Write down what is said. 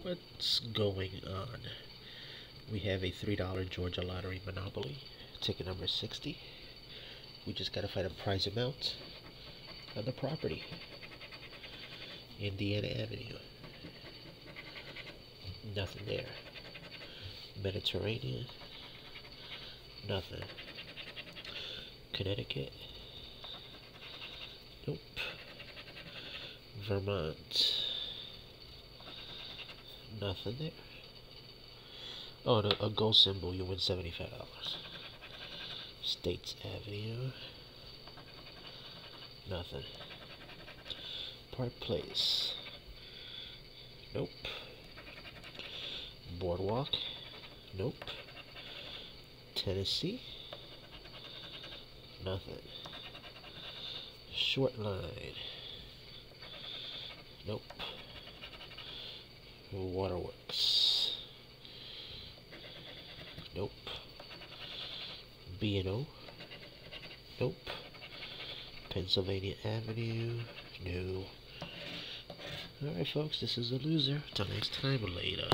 What's going on? We have a $3 Georgia Lottery Monopoly, ticket number 60. We just gotta find a prize amount on the property. Indiana Avenue. Nothing there. Mediterranean. Nothing. Connecticut. Nope. Vermont. Nothing there. Oh, a gold symbol, you win $75. States Avenue. Nothing. Park Place. Nope. Boardwalk. Nope. Tennessee. Nothing. Short Line. Nope. Waterworks. Nope. B&O. Nope. Pennsylvania Avenue. No. Alright folks, this is a loser. Till next time, later.